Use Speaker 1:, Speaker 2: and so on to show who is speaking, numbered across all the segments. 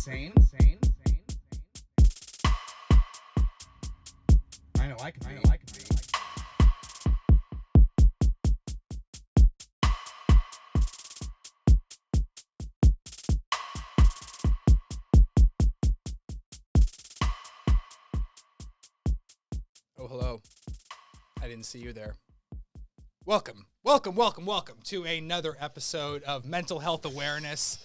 Speaker 1: Sane. I know I can be. Oh, hello. I didn't see you there. Welcome to another episode of Mental Health Awareness.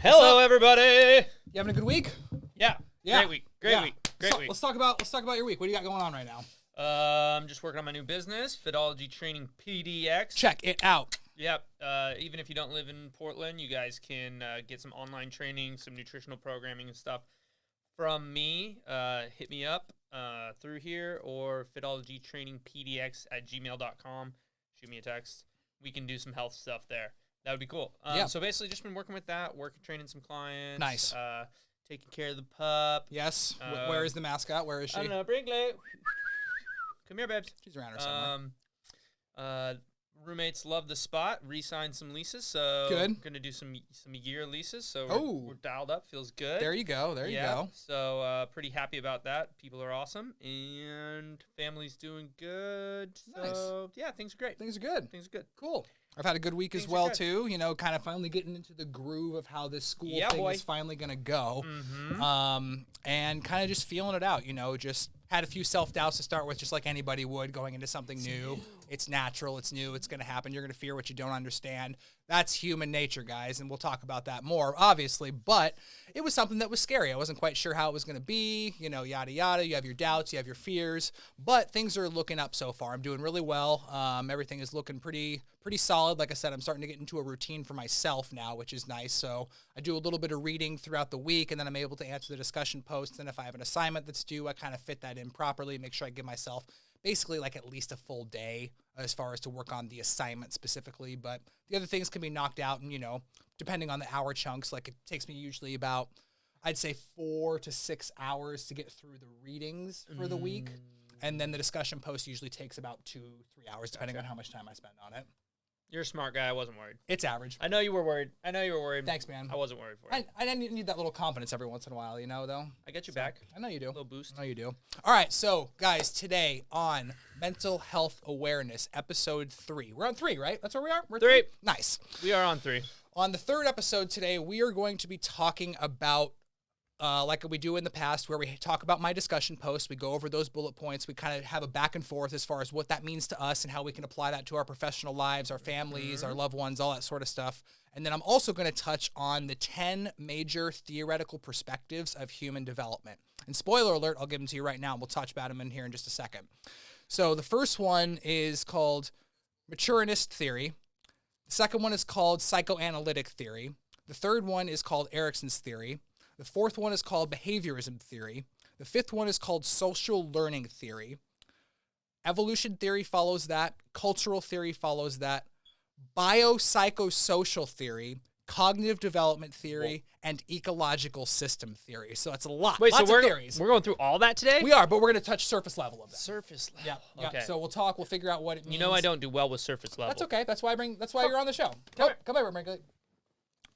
Speaker 2: Hello, everybody.
Speaker 1: You having a good week?
Speaker 2: Yeah. Great week. Great week.
Speaker 1: Let's talk about your week. What do you got going on right now?
Speaker 2: I'm just working on my new business, Fitology Training PDX.
Speaker 1: Check it out.
Speaker 2: Yep. Even if you don't live in Portland, you guys can get some online training, some nutritional programming and stuff from me. Hit me up through here or fitologytrainingpdx@gmail.com. Shoot me a text. We can do some health stuff there. That would be cool. So basically just been working with that, training some clients.
Speaker 1: Nice.
Speaker 2: Taking care of the pup.
Speaker 1: Yes. Where is the mascot? Where is she?
Speaker 2: I don't know. Brinkley. Come here, babes.
Speaker 1: She's around her somewhere.
Speaker 2: Roommates love the spot. Re-signed some leases, so
Speaker 1: good.
Speaker 2: Going to do some year leases. So we're dialed up. Feels good.
Speaker 1: There you go. There you go.
Speaker 2: So pretty happy about that. People are awesome, and family's doing good. So yeah, things are great.
Speaker 1: Things are good. Cool. I've had a good week as well too. You know, kind of finally getting into the groove of how this school thing is finally gonna go.
Speaker 2: Mm-hmm.
Speaker 1: And kind of just feeling it out. You know, just had a few self-doubts to start with, just like anybody would going into something new. It's natural. It's new. It's going to happen. You're going to fear what you don't understand. That's human nature, guys, and we'll talk about that more, obviously. But it was something that was scary. I wasn't quite sure how it was going to be, you know, yada, yada. You have your doubts. You have your fears. But things are looking up so far. I'm doing really well. Everything is looking pretty solid. Like I said, I'm starting to get into a routine for myself now, which is nice. So I do a little bit of reading throughout the week, and then I'm able to answer the discussion posts. And if I have an assignment that's due, I kind of fit that in properly, make sure I give myself basically like at least a full day as far as to work on the assignment specifically. But the other things can be knocked out, and, you know, depending on the hour chunks, like it takes me usually about, I'd say 4 to 6 hours to get through the readings for the week. And then the discussion post usually takes about 2-3 hours, depending on how much time I spend on it.
Speaker 2: You're a smart guy. I wasn't worried.
Speaker 1: It's average.
Speaker 2: I know you were worried.
Speaker 1: Thanks, man.
Speaker 2: I wasn't worried for you.
Speaker 1: I need that little confidence every once in a while, you know, though.
Speaker 2: I got you back.
Speaker 1: I know you do.
Speaker 2: A little boost.
Speaker 1: I know you do. All right, so, guys, today on Mental Health Awareness, episode 3. We're on 3, right? That's where we are? We're
Speaker 2: 3.
Speaker 1: Nice.
Speaker 2: We are on 3.
Speaker 1: On the third episode today, we are going to be talking about, like we do in the past, where we talk about my discussion posts. We go over those bullet points. We kind of have a back and forth as far as what that means to us and how we can apply that to our professional lives, our families, our loved ones, all that sort of stuff. And then I'm also going to touch on the 10 major theoretical perspectives of human development. And spoiler alert, I'll give them to you right now. We'll touch about them in here in just a second. So the first one is called Maturinist theory. The second one is called psychoanalytic theory. The third one is called Erickson's theory. The fourth one is called behaviorism theory. The fifth one is called social learning theory. Evolution theory follows that. Cultural theory follows that. Biopsychosocial theory, cognitive development theory, and ecological system theory. So that's a lot.
Speaker 2: Wait,
Speaker 1: Lots
Speaker 2: so
Speaker 1: of theories.
Speaker 2: we're going through all that today?
Speaker 1: We are, but we're going to touch surface level of that.
Speaker 2: Surface level.
Speaker 1: Yeah.
Speaker 2: Okay.
Speaker 1: So we'll talk. We'll figure out what it means.
Speaker 2: You know I don't do well with surface level.
Speaker 1: That's okay. That's why you're on the show.
Speaker 2: Come
Speaker 1: Come here.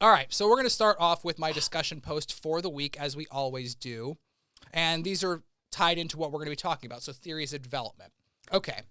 Speaker 1: All right, so we're going to start off with my discussion post for the week, as we always do. And these are tied into what we're going to be talking about, so theories of development. Okay,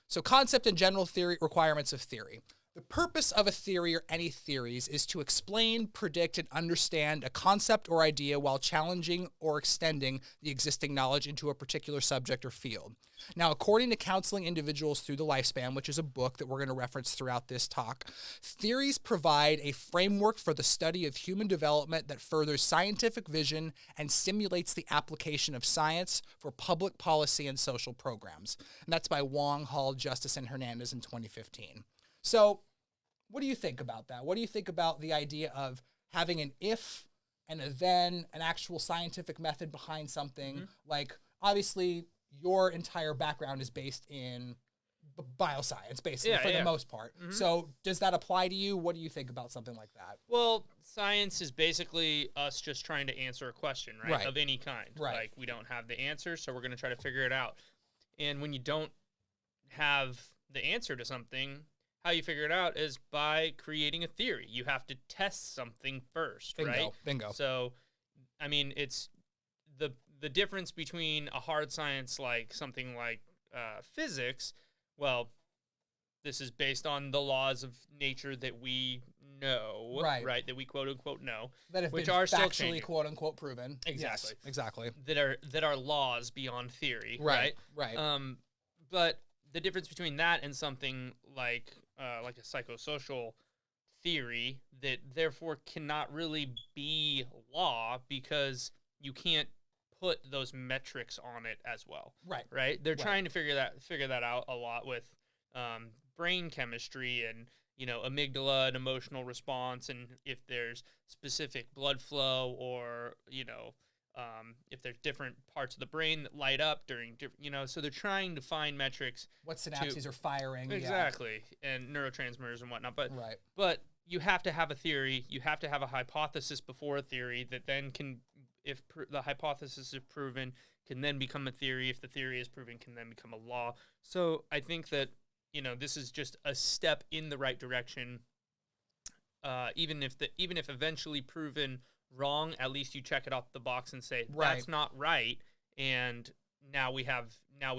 Speaker 1: so concept and general theory, requirements of theory. The purpose of a theory or any theories is to explain, predict, and understand a concept or idea while challenging or extending the existing knowledge into a particular subject or field. Now, according to Counseling Individuals Through the Lifespan, which is a book that we're going to reference throughout this talk, theories provide a framework for the study of human development that furthers scientific vision and stimulates the application of science for public policy and social programs. And that's by Wong, Hall, Justice, and Hernandez in 2015. So, what do you think about that? What do you think about the idea of having an if and a then, an actual scientific method behind something? Like, obviously, your entire background is based in bioscience, basically, for the most part. So, does that apply to you? What do you think about something like that?
Speaker 2: Well, science is basically us just trying to answer a question, right? Of any kind.
Speaker 1: Right.
Speaker 2: Like, we don't have the answer, so we're going to try to figure it out. And when you don't have the answer to something, how you figure it out is by creating a theory. You have to test something first, right?
Speaker 1: Bingo.
Speaker 2: So I mean, it's the difference between a hard science like something like physics. Well, this is based on the laws of nature that we know,
Speaker 1: Right.
Speaker 2: That we quote unquote know,
Speaker 1: That have
Speaker 2: which
Speaker 1: been
Speaker 2: are still
Speaker 1: factually
Speaker 2: changing.
Speaker 1: quote unquote proven.
Speaker 2: Exactly.
Speaker 1: Yes, exactly.
Speaker 2: That are laws beyond theory,
Speaker 1: Right. Right.
Speaker 2: But the difference between that and something like a psychosocial theory that therefore cannot really be law because you can't put those metrics on it as well. Right. They're trying to figure that out a lot with brain chemistry and amygdala and emotional response, and if there's specific blood flow or if there's different parts of the brain that light up during different, so they're trying to find metrics.
Speaker 1: What synapses are firing.
Speaker 2: Exactly. Yeah. And neurotransmitters and whatnot. But you have to have a theory. You have to have a hypothesis before a theory that then can, if the hypothesis is proven, can then become a theory. If the theory is proven, can then become a law. So I think that, this is just a step in the right direction. Even if eventually proven wrong, at least you check it off the box and say that's not right, and now we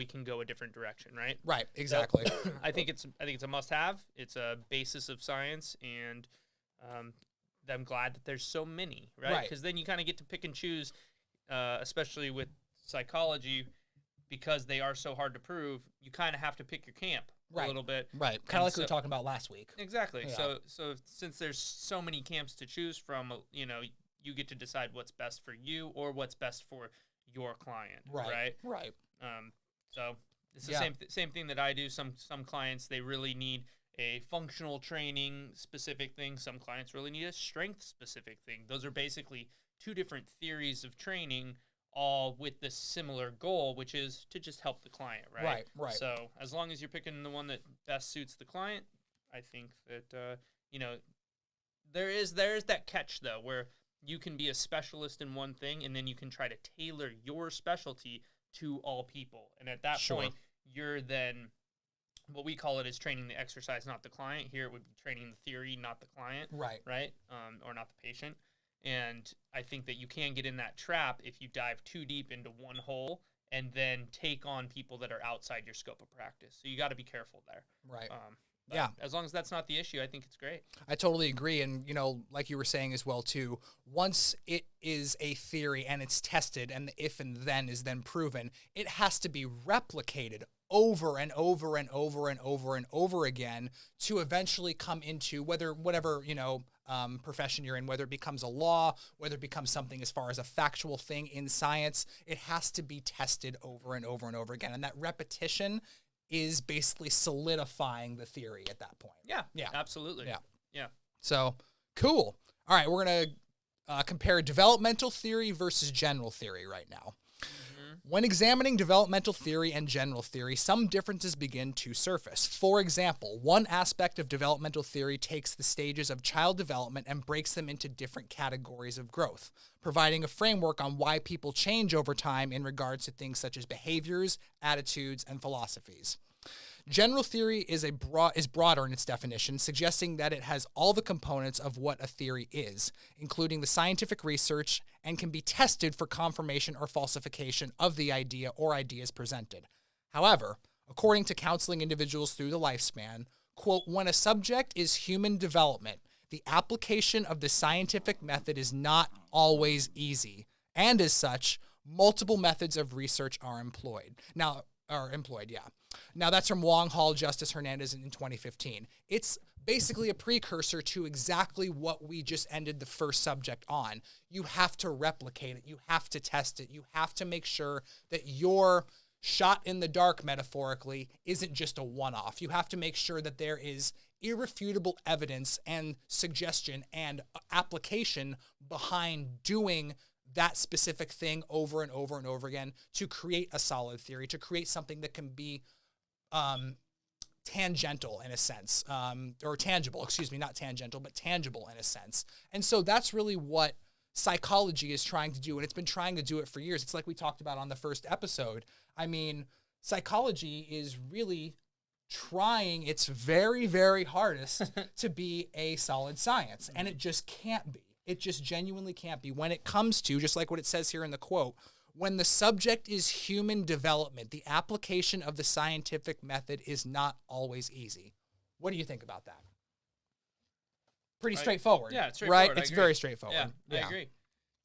Speaker 2: can go a different direction, right?
Speaker 1: Right, exactly.
Speaker 2: So, I think it's a must-have. It's a basis of science, and I'm glad that there's so many, right? Because then you kind of get to pick and choose, especially with psychology, because they are so hard to prove. You kind of have to pick your camp a little bit,
Speaker 1: right? Kind of like we were talking about last week.
Speaker 2: Exactly. Yeah. So since there's so many camps to choose from, you get to decide what's best for you or what's best for your client, right? So it's the same thing that I do. Some clients, they really need a functional training specific thing. Some clients really need a strength specific thing. Those are basically two different theories of training, all with the similar goal, which is to just help the client, right?
Speaker 1: Right.
Speaker 2: So as long as you're picking the one that best suits the client, I think that there is that catch though, where you can be a specialist in one thing, and then you can try to tailor your specialty to all people. And at that point, you're then, what we call it is training the exercise, not the client. Here it would be training the theory, not the client. Right. Or not the patient. And I think that you can get in that trap if you dive too deep into one hole and then take on people that are outside your scope of practice. So you got to be careful there.
Speaker 1: Right.
Speaker 2: As long as that's not the issue, I think it's great.
Speaker 1: I totally agree. And, like you were saying as well, too, once it is a theory and it's tested and the if and then is then proven, it has to be replicated over and over and over and over and over again to eventually come into whatever profession you're in, whether it becomes a law, whether it becomes something as far as a factual thing in science. It has to be tested over and over and over again. And that repetition is basically solidifying the theory at that point.
Speaker 2: Yeah, absolutely. Yeah.
Speaker 1: So, cool. All right, we're going to compare developmental theory versus general theory right now. When examining developmental theory and general theory, some differences begin to surface. For example, one aspect of developmental theory takes the stages of child development and breaks them into different categories of growth, providing a framework on why people change over time in regards to things such as behaviors, attitudes, and philosophies. General theory is broader in its definition, suggesting that it has all the components of what a theory is, including the scientific research, and can be tested for confirmation or falsification of the idea or ideas presented. However, according to counseling individuals through the lifespan, quote, when a subject is human development, the application of the scientific method is not always easy, and as such, multiple methods of research are employed. Now, that's from Wong, Hall, Justice, Hernandez in 2015. It's basically a precursor to exactly what we just ended the first subject on. You have to replicate it. You have to test it. You have to make sure that your shot in the dark, metaphorically, isn't just a one-off. You have to make sure that there is irrefutable evidence and suggestion and application behind doing that specific thing over and over and over again to create a solid theory, to create something that can be tangential in a sense, or tangible, not tangential, but tangible in a sense. And so that's really what psychology is trying to do, and it's been trying to do it for years. It's like we talked about on the first episode. I mean, psychology is really trying its very, very hardest to be a solid science, and it just can't be. It just genuinely can't be. When it comes to, just like what it says here in the quote, when the subject is human development, the application of the scientific method is not always easy. What do you think about that? Pretty straightforward.
Speaker 2: Yeah, it's straightforward.
Speaker 1: Right? It's very straightforward.
Speaker 2: Yeah, I agree.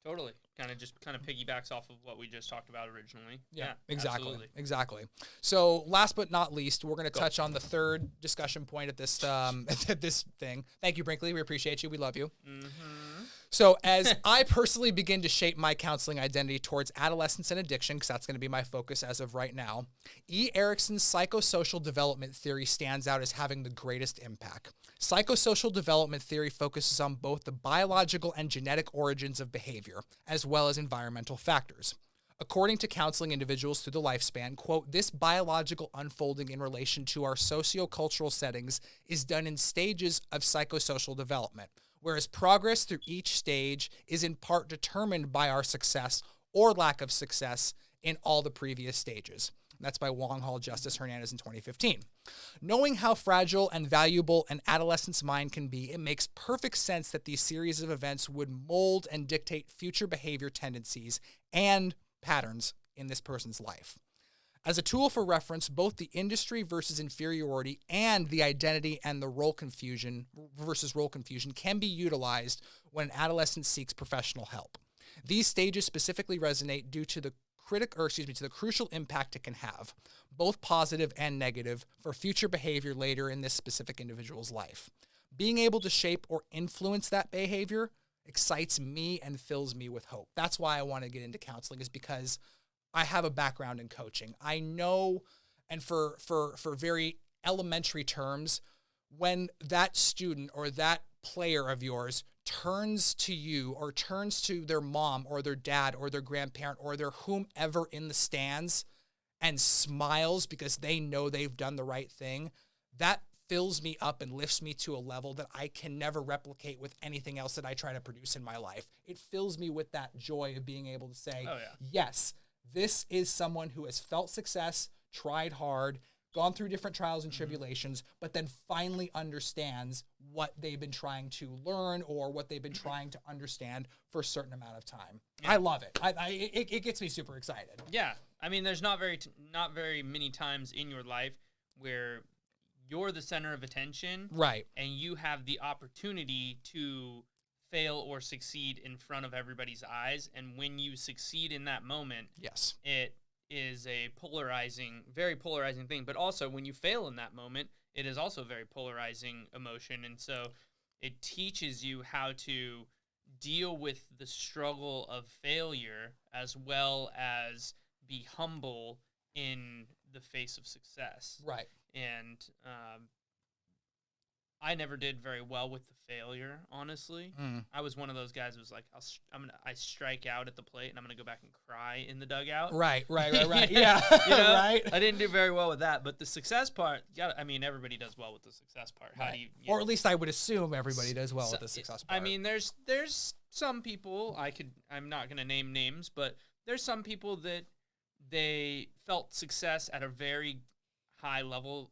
Speaker 2: Totally. Kind of piggybacks off of what we just talked about originally. Yeah,
Speaker 1: exactly.
Speaker 2: Absolutely.
Speaker 1: Exactly. So last but not least, we're going to touch on the third discussion point at this this thing. Thank you, Brinkley. We appreciate you. We love you.
Speaker 2: Mm-hmm.
Speaker 1: So as I personally begin to shape my counseling identity towards adolescence and addiction, because that's going to be my focus as of right now, E. Erickson's psychosocial development theory stands out as having the greatest impact. Psychosocial development theory focuses on both the biological and genetic origins of behavior, as well as environmental factors. According to counseling individuals through the lifespan, quote, this biological unfolding in relation to our sociocultural settings is done in stages of psychosocial development, whereas progress through each stage is in part determined by our success or lack of success in all the previous stages. That's by Wong Hall Justice Hernandez in 2015. Knowing how fragile and valuable an adolescent's mind can be, it makes perfect sense that these series of events would mold and dictate future behavior tendencies and patterns in this person's life. As a tool for reference, both the industry versus inferiority and the identity and the role confusion versus role confusion can be utilized when an adolescent seeks professional help. These stages specifically resonate due to the to the crucial impact it can have, both positive and negative, for future behavior later in this specific individual's life. Being able to shape or influence that behavior excites me and fills me with hope. That's why I want to get into counseling, is because I have a background in coaching. I know, and for very elementary terms, when that student or that player of yours turns to you or turns to their mom or their dad or their grandparent or their whomever in the stands and smiles because they know they've done the right thing, that fills me up and lifts me to a level that I can never replicate with anything else that I try to produce in my life. It fills me with that joy of being able to say, yes, this is someone who has felt success, tried hard, gone through different trials and tribulations, but then finally understands what they've been trying to learn or what they've been trying to understand for a certain amount of time. Yeah. I love it. It gets me super excited.
Speaker 2: Yeah. I mean, there's not very many times in your life where you're the center of attention.
Speaker 1: Right.
Speaker 2: And you have the opportunity to fail or succeed in front of everybody's eyes. And when you succeed in that moment,
Speaker 1: yes,
Speaker 2: it is a very polarizing thing. But also when you fail in that moment, it is also a very polarizing emotion. And so it teaches you how to deal with the struggle of failure as well as be humble in the face of success.
Speaker 1: Right.
Speaker 2: And I never did very well with the failure, honestly. I was one of those guys who was like, I strike out at the plate and I'm going to go back and cry in the dugout.
Speaker 1: Right. Yeah.
Speaker 2: You know,
Speaker 1: right.
Speaker 2: I didn't do very well with that, but the success part, I mean, everybody does well with the success part. How do you
Speaker 1: or at least I would assume everybody does well with the success part.
Speaker 2: I mean, there's some people, I'm not going to name names, but there's some people that they felt success at a very high level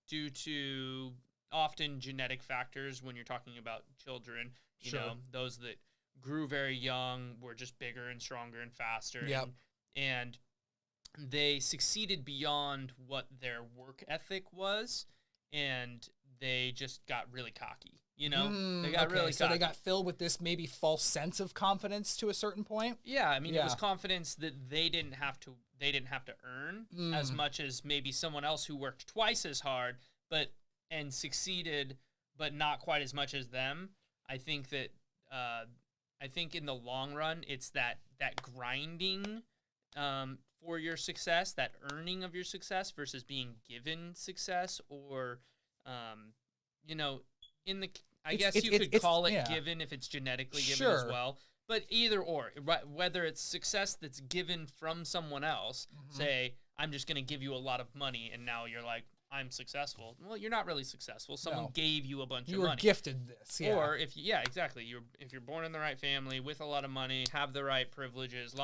Speaker 2: due to often genetic factors. When you're talking about children, you know, those that grew very young were just bigger and stronger and faster.
Speaker 1: Yep.
Speaker 2: And they succeeded beyond what their work ethic was, and they just got really cocky. You know, they got really cocky.
Speaker 1: So they got filled with this maybe false sense of confidence to a certain point.
Speaker 2: Yeah, I mean, it was confidence that they didn't have to earn as much as maybe someone else who worked twice as hard and succeeded, but not quite as much as them. I think that I think in the long run, it's that grinding for your success, that earning of your success versus being given success, or you know, I guess you could call it given if it's genetically given as well. But either or, whether it's success that's given from someone else, say, I'm just going to give you a lot of money, and now you're like, I'm successful. Well, you're not really successful. Someone gave you a bunch of money.
Speaker 1: You were gifted this,
Speaker 2: Or if exactly. If you're born in the right family with a lot of money, have the right privileges,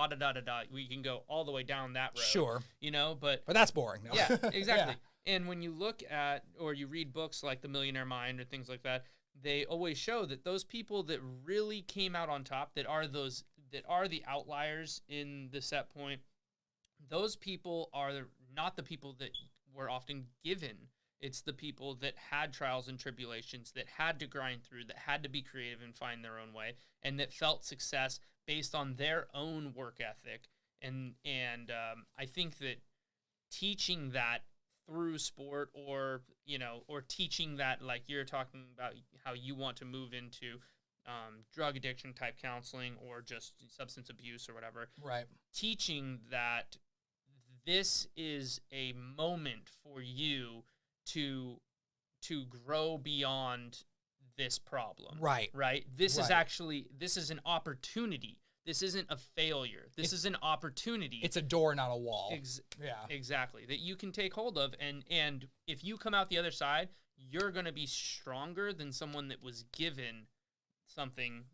Speaker 2: we can go all the way down that road.
Speaker 1: Sure.
Speaker 2: You know, but
Speaker 1: that's boring. No.
Speaker 2: Yeah, exactly. And when you look at or you read books like The Millionaire Mind or things like that, they always show that those people that really came out on top, that are the outliers in the set point, those people are not the people that were often given. It's the people that had trials and tribulations, that had to grind through, that had to be creative and find their own way, and that felt success based on their own work ethic. And I think that teaching that through sport, or teaching that, like you're talking about how you want to move into drug addiction type counseling or just substance abuse or whatever.
Speaker 1: Right.
Speaker 2: Teaching that this is a moment for you to grow beyond this problem.
Speaker 1: Right.
Speaker 2: Right. This is
Speaker 1: Right.
Speaker 2: actually, this is an opportunity. This isn't a failure. This is an opportunity.
Speaker 1: It's a door, not a wall. Yeah.
Speaker 2: Exactly. That you can take hold of. And if you come out the other side, you're going to be stronger than someone that was given something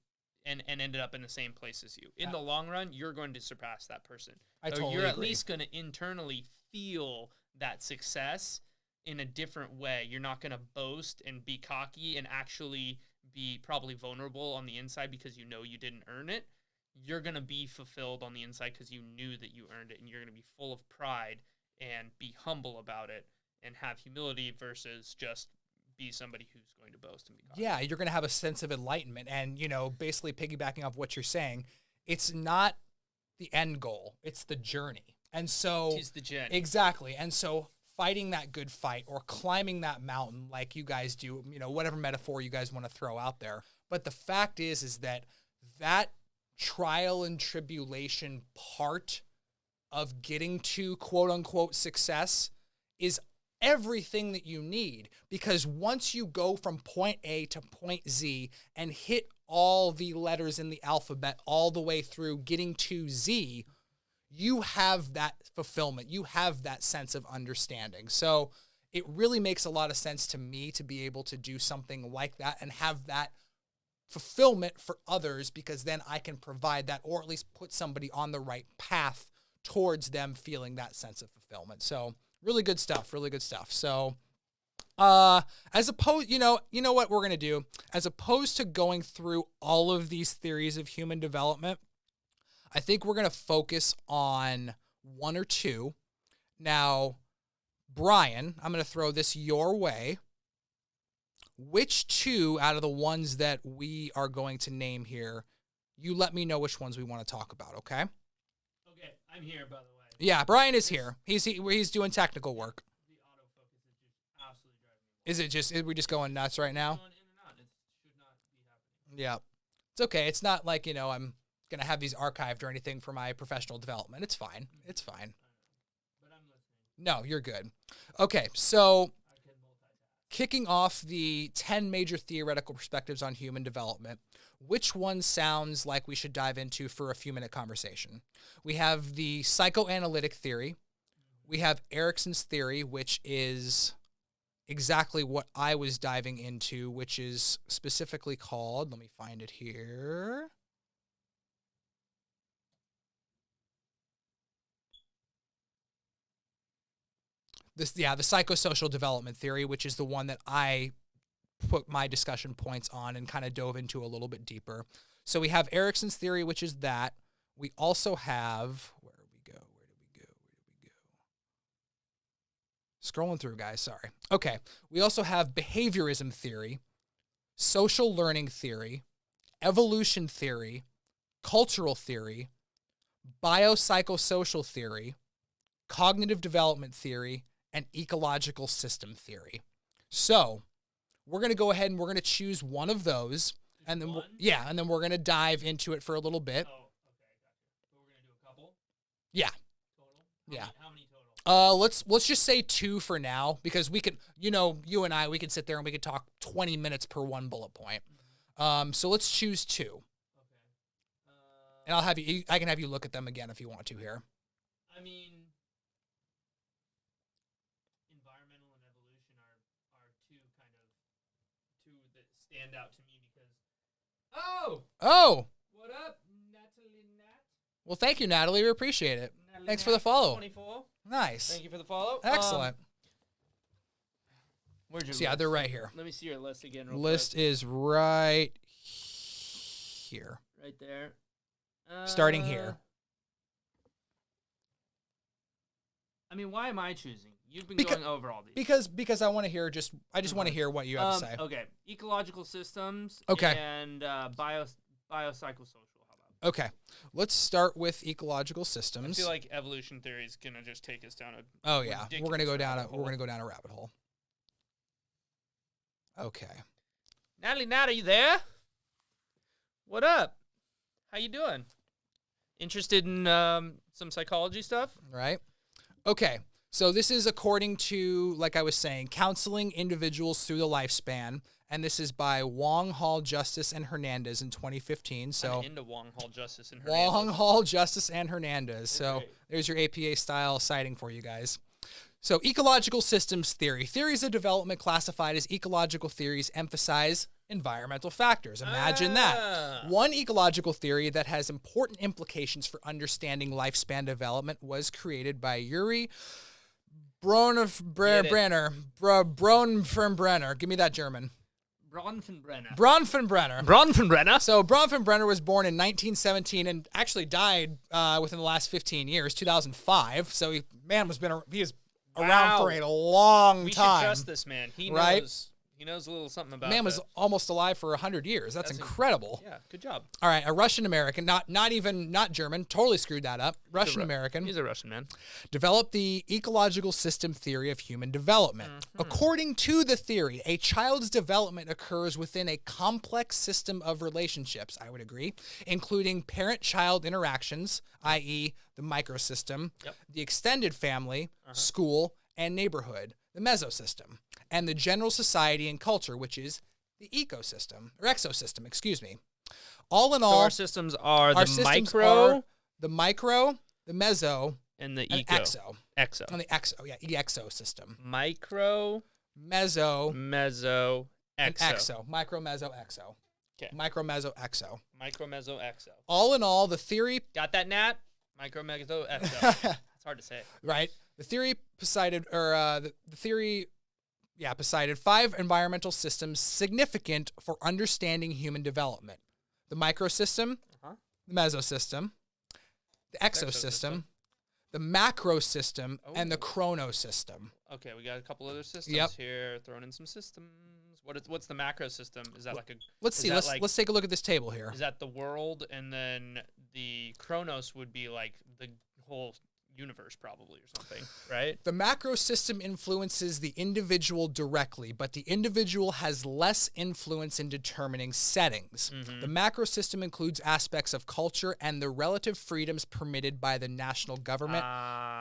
Speaker 2: and ended up in the same place as you. In the long run, you're going to surpass that person.
Speaker 1: I totally
Speaker 2: You're at
Speaker 1: agree.
Speaker 2: least going to internally feel that success in a different way. You're not going to boast and be cocky and actually be probably vulnerable on the inside because you know you didn't earn it. You're going to be fulfilled on the inside because you knew that you earned it, and you're going to be full of pride and be humble about it and have humility versus just be somebody who's going to boast and be cocky.
Speaker 1: Yeah, you're going to have a sense of enlightenment. And, basically piggybacking off what you're saying, it's not the end goal, it's the journey. And so...
Speaker 2: It's the journey.
Speaker 1: Exactly. And so fighting that good fight or climbing that mountain like you guys do, whatever metaphor you guys want to throw out there. But the fact is that trial and tribulation part of getting to quote unquote success is everything that you need, because once you go from point A to point Z and hit all the letters in the alphabet all the way through getting to Z, you have that fulfillment. You have that sense of understanding. So it really makes a lot of sense to me to be able to do something like that and have that fulfillment for others, because then I can provide that, or at least put somebody on the right path towards them feeling that sense of fulfillment. So really good stuff, really good stuff. So as opposed, you know what we're going to do, as opposed to going through all of these theories of human development, I think we're going to focus on one or two. Now, Brian, I'm going to throw this your way. Which two out of the ones that we are going to name here, you let me know which ones we want to talk about, okay?
Speaker 2: Okay, I'm here, by the way.
Speaker 1: Yeah, Brian is here. He's doing technical work.
Speaker 2: The autofocus is just absolutely driving me
Speaker 1: Is we just going nuts right now?
Speaker 2: Going in and out. It should not be happening.
Speaker 1: Yeah. It's okay. It's not like, I'm going to have these archived or anything for my professional development. It's fine. It's fine.
Speaker 2: But I'm listening.
Speaker 1: No, you're good. Okay, so
Speaker 2: I can multitask.
Speaker 1: kicking off the 10 major theoretical perspectives on human development, which one sounds like we should dive into for a few-minute conversation? We have the psychoanalytic theory. We have Erikson's theory, which is exactly what I was diving into, which is specifically called, let me find it here. The psychosocial development theory, which is the one that I put my discussion points on and kind of dove into a little bit deeper. So we have Erikson's theory, which is that. We also have, where did we go? Scrolling through, guys, sorry. Okay, we also have behaviorism theory, social learning theory, evolution theory, cultural theory, biopsychosocial theory, cognitive development theory, and ecological system theory. So we're going to go ahead and we're going to choose one of those. And then, and then we're going to dive into it for a little bit.
Speaker 2: Oh, okay, gotcha. So we're going to do a couple?
Speaker 1: Yeah.
Speaker 2: Total? How many total?
Speaker 1: Let's just say 2 for now, because we could, you and I, we could sit there and we could talk 20 minutes per one bullet point. So let's choose 2.
Speaker 2: Okay.
Speaker 1: And I can have you look at them again if you want to here.
Speaker 2: I mean, environmental and evolution are two that stand out to me because.
Speaker 1: Oh!
Speaker 2: What up, Natalie Nat?
Speaker 1: Well, thank you, Natalie. We appreciate it.
Speaker 2: Natalie
Speaker 1: Thanks
Speaker 2: Nat
Speaker 1: for the follow.
Speaker 2: 24.
Speaker 1: Nice.
Speaker 2: Thank you for the follow.
Speaker 1: Excellent.
Speaker 2: Where's your
Speaker 1: So yeah,
Speaker 2: list?
Speaker 1: they're right here.
Speaker 2: Let me see your list again. Real
Speaker 1: List
Speaker 2: quick.
Speaker 1: is right here.
Speaker 2: Right there.
Speaker 1: Starting here.
Speaker 2: I mean, why am I choosing? You've been
Speaker 1: Because-
Speaker 2: going over all these.
Speaker 1: Because I want to hear I just want to hear what you have to say.
Speaker 2: Okay, ecological systems.
Speaker 1: Okay.
Speaker 2: And biopsychosocial. How about?
Speaker 1: Okay, let's start with ecological
Speaker 2: I
Speaker 1: systems.
Speaker 2: feel like evolution theory is gonna just take us down a.
Speaker 1: Oh yeah, we're gonna go
Speaker 2: ridiculous
Speaker 1: down
Speaker 2: rabbit hole.
Speaker 1: a rabbit hole. Okay.
Speaker 2: Natalie, you there? What up? How you doing? Interested in some psychology stuff?
Speaker 1: Right. Okay. So this is according to, like I was saying, counseling individuals through the lifespan, and this is by Wong, Hall, Justice, and Hernandez in 2015. So
Speaker 2: I'm into Wong, Hall, Justice, and Hernandez.
Speaker 1: Wong, Hall, Justice, and Hernandez. So
Speaker 2: great.
Speaker 1: there's your APA style citing for you guys. So ecological systems theory. Theories of development classified as ecological theories emphasize environmental factors. Imagine that. One ecological theory that has important implications for understanding lifespan development was created by Yuri Bronfenbrenner. Give me that German. Bronfenbrenner.
Speaker 2: Bronfenbrenner.
Speaker 1: So Bronfenbrenner was born in 1917 and actually died within the last 15 years, 2005. So he is around for a long
Speaker 2: We
Speaker 1: time.
Speaker 2: should trust this man. He
Speaker 1: Right?
Speaker 2: knows. He knows a little something about.
Speaker 1: Man was almost alive for 100 years. That's incredible.
Speaker 2: Yeah, good job.
Speaker 1: All right, a Russian American, not German, totally screwed that up. Russian American
Speaker 2: He's a Russian man.
Speaker 1: developed the ecological system theory of human development. According to the theory, a child's development occurs within a complex system of relationships, I would agree, including parent-child interactions, i.e. the microsystem, the extended family, school, and neighborhood, the mesosystem, and the general society and culture, which is the ecosystem, or exosystem, excuse me. All in
Speaker 2: So
Speaker 1: all,
Speaker 2: our systems are
Speaker 1: our
Speaker 2: the
Speaker 1: systems
Speaker 2: micro
Speaker 1: are the micro, the meso,
Speaker 2: and the
Speaker 1: and
Speaker 2: eco.
Speaker 1: exo.
Speaker 2: Exo.
Speaker 1: On the exo, yeah, exosystem.
Speaker 2: Micro,
Speaker 1: Meso,
Speaker 2: meso,
Speaker 1: and
Speaker 2: exo.
Speaker 1: exo. Micro, meso, exo.
Speaker 2: 'Kay.
Speaker 1: Micro, meso, exo.
Speaker 2: Micro, meso, exo.
Speaker 1: All in all, the theory,
Speaker 2: Got that, Nat? Micro, meso, exo. It's hard to say.
Speaker 1: right? The theory decided, decided 5 environmental systems significant for understanding human development: the microsystem, the mesosystem, the exosystem, the macrosystem, and the chronosystem.
Speaker 2: Okay, we got a couple other systems
Speaker 1: Yep.
Speaker 2: here. Throwing in some systems. What's the macro system? Is that like a?
Speaker 1: Let's
Speaker 2: is
Speaker 1: see.
Speaker 2: that
Speaker 1: Let's take a look at this table here.
Speaker 2: Is that the world, and then the Chronos would be like the whole universe, probably, or something, right?
Speaker 1: The macro system influences the individual directly, but the individual has less influence in determining settings. The macro system includes aspects of culture and the relative freedoms permitted by the national government,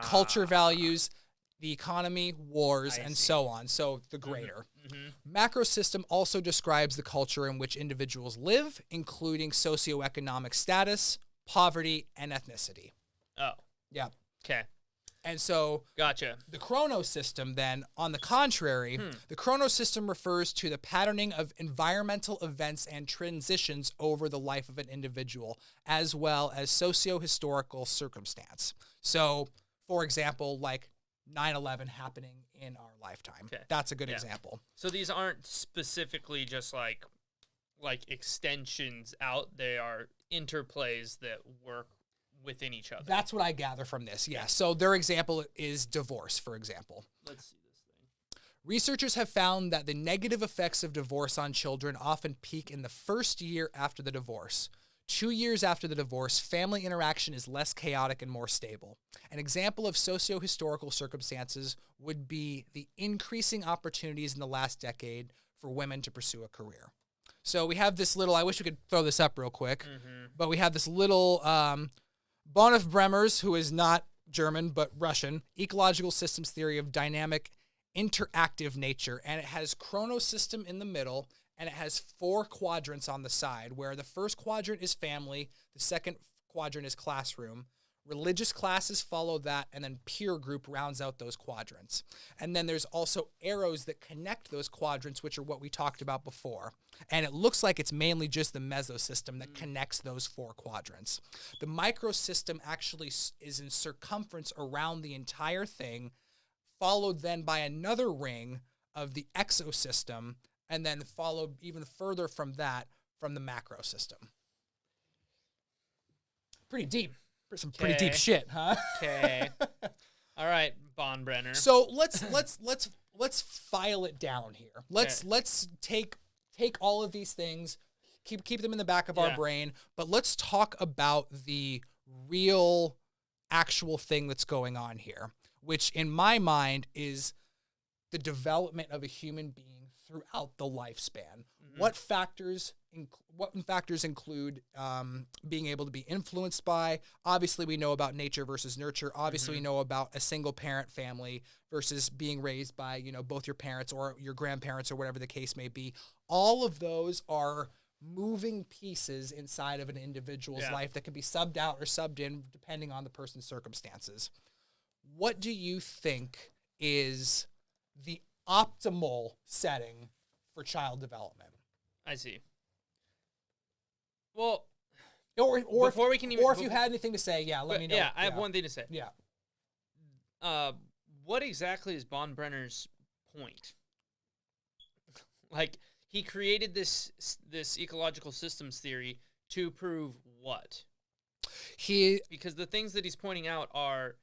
Speaker 1: culture values, the economy, wars, and so on. So the greater. Macro system also describes the culture in which individuals live, including socioeconomic status, poverty, and ethnicity.
Speaker 2: Oh,
Speaker 1: Yeah.
Speaker 2: okay,
Speaker 1: And so
Speaker 2: gotcha.
Speaker 1: the chronos system, then, on the contrary, the chronos system refers to the patterning of environmental events and transitions over the life of an individual, as well as socio-historical circumstance. So, for example, like 9/11 happening in our lifetime.
Speaker 2: Okay.
Speaker 1: That's a good
Speaker 2: Yeah.
Speaker 1: example.
Speaker 2: So these aren't specifically just like extensions out. They are interplays that work within each other.
Speaker 1: That's what I gather from this, yeah. So their example is divorce, for example.
Speaker 2: Let's see this thing.
Speaker 1: Researchers have found that the negative effects of divorce on children often peak in the first year after the divorce. 2 years after the divorce, family interaction is less chaotic and more stable. An example of socio-historical circumstances would be the increasing opportunities in the last decade for women to pursue a career. So we have this little, I wish we could throw this up real quick, but we have this little Bonhoeffer Bremers, who is not German but Russian, ecological systems theory of dynamic interactive nature, and it has chronosystem in the middle, and it has 4 quadrants on the side, where the first quadrant is family, the second quadrant is classroom, religious classes follow that, and then peer group rounds out those quadrants. And then there's also arrows that connect those quadrants, which are what we talked about before. And it looks like it's mainly just the mesosystem that connects those 4 quadrants. The microsystem actually is in circumference around the entire thing, followed then by another ring of the exosystem, and then followed even further from that from the macro system. Pretty deep. Some pretty deep shit, huh?
Speaker 2: Okay. All right, Bonbrenner.
Speaker 1: So let's file it down here. Let's take all of these things, keep them in the back of our brain, but let's talk about the real actual thing that's going on here, which in my mind is the development of a human being throughout the lifespan. Mm-hmm. What factors include being able to be influenced by? Obviously, we know about nature versus nurture. Obviously, we know about a single parent family versus being raised by, both your parents or your grandparents or whatever the case may be. All of those are moving pieces inside of an individual's life that can be subbed out or subbed in depending on the person's circumstances. What do you think is the optimal setting for child development?
Speaker 2: I see. Well,
Speaker 1: or
Speaker 2: before we can even,
Speaker 1: if you had anything to say, let me know.
Speaker 2: Yeah, I have one thing to say.
Speaker 1: Yeah.
Speaker 2: What exactly is Bonbrenner's point? Like, he created this ecological systems theory to prove what? Because the things that he's pointing out are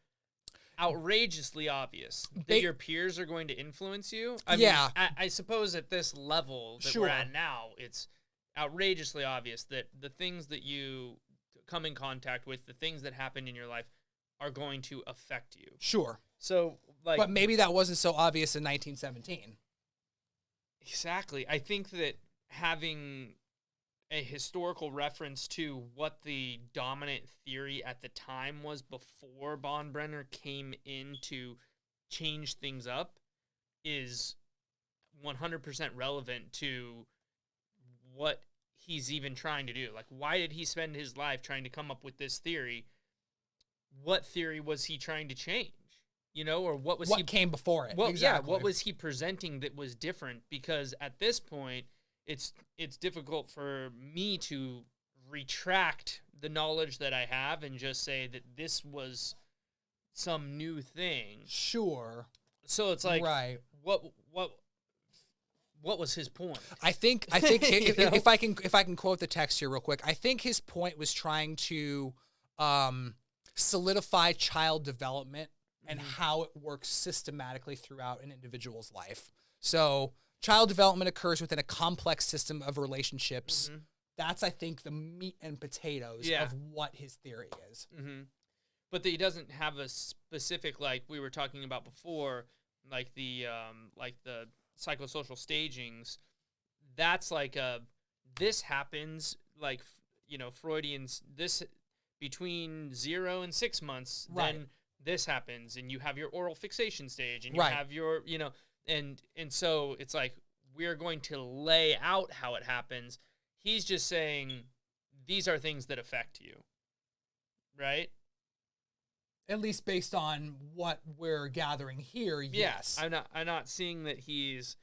Speaker 2: outrageously obvious. That your peers are going to influence you. I mean, I suppose at this level that we're at now, it's outrageously obvious that the things that you come in contact with, the things that happen in your life, are going to affect you.
Speaker 1: Sure.
Speaker 2: So,
Speaker 1: but maybe that wasn't so obvious in 1917.
Speaker 2: Exactly. I think that having a historical reference to what the dominant theory at the time was before Bonbrenner came in to change things up is 100% relevant to what he's even trying to do. Like, why did he spend his life trying to come up with this theory? What theory was he trying to change? Or what
Speaker 1: came before it?
Speaker 2: Well,
Speaker 1: exactly.
Speaker 2: What was he presenting that was different? Because at this point, it's difficult for me to retract the knowledge that I have and just say that this was some new thing.
Speaker 1: Sure.
Speaker 2: So it's like,
Speaker 1: right.
Speaker 2: What was his point?
Speaker 1: I think if I can quote the text here real quick, I think his point was trying to solidify child development and how it works systematically throughout an individual's life. So child development occurs within a complex system of relationships. Mm-hmm. That's, I think, the meat and potatoes of what his theory is.
Speaker 2: Mm-hmm. But that he doesn't have a specific, like we were talking about before, like the psychosocial stagings. That's like this happens, like, Freudians, this between 0 and 6 months, then this happens, and you have your oral fixation stage, and you have your, and so it's like, we're going to lay out how it happens. He's just saying, these are things that affect you, right?
Speaker 1: At least based on what we're gathering here, yes.
Speaker 2: I'm not seeing that he's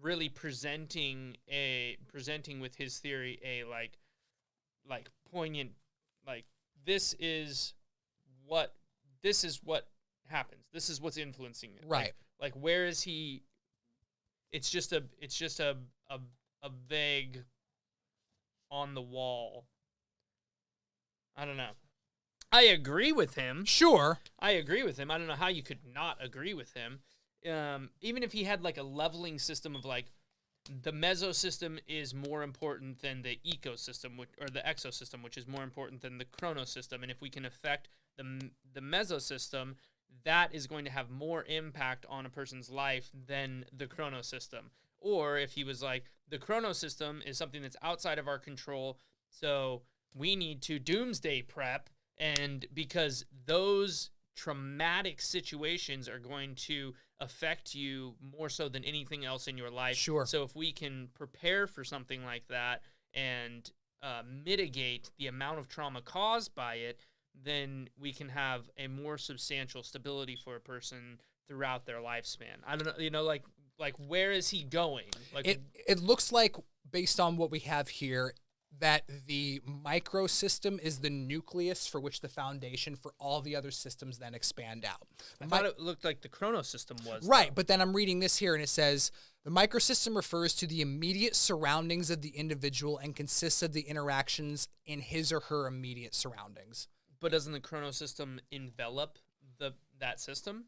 Speaker 2: really presenting with his theory a like poignant, like, this is what happens. This is what's influencing it.
Speaker 1: Right.
Speaker 2: Like where is he? It's just a vague on the wall. I don't know. I agree with him.
Speaker 1: Sure.
Speaker 2: I agree with him. I don't know how you could not agree with him. Even if he had like a leveling system of like, the mesosystem is more important than the ecosystem, or the exosystem, which is more important than the chronosystem. And if we can affect the mesosystem, that is going to have more impact on a person's life than the chronosystem. Or if he was like, the chronosystem is something that's outside of our control, so we need to doomsday prep, and because those traumatic situations are going to affect you more so than anything else in your life.
Speaker 1: Sure.
Speaker 2: So if we can prepare for something like that and mitigate the amount of trauma caused by it, then we can have a more substantial stability for a person throughout their lifespan. I don't know, like where is he going? Like
Speaker 1: it looks like, based on what we have here, that the microsystem is the nucleus for which the foundation for all the other systems then expand out.
Speaker 2: I thought it looked like the chrono system was.
Speaker 1: Right,
Speaker 2: though.
Speaker 1: but then I'm reading this here and it says, the microsystem refers to the immediate surroundings of the individual and consists of the interactions in his or her immediate surroundings.
Speaker 2: But doesn't the chrono system envelop that system?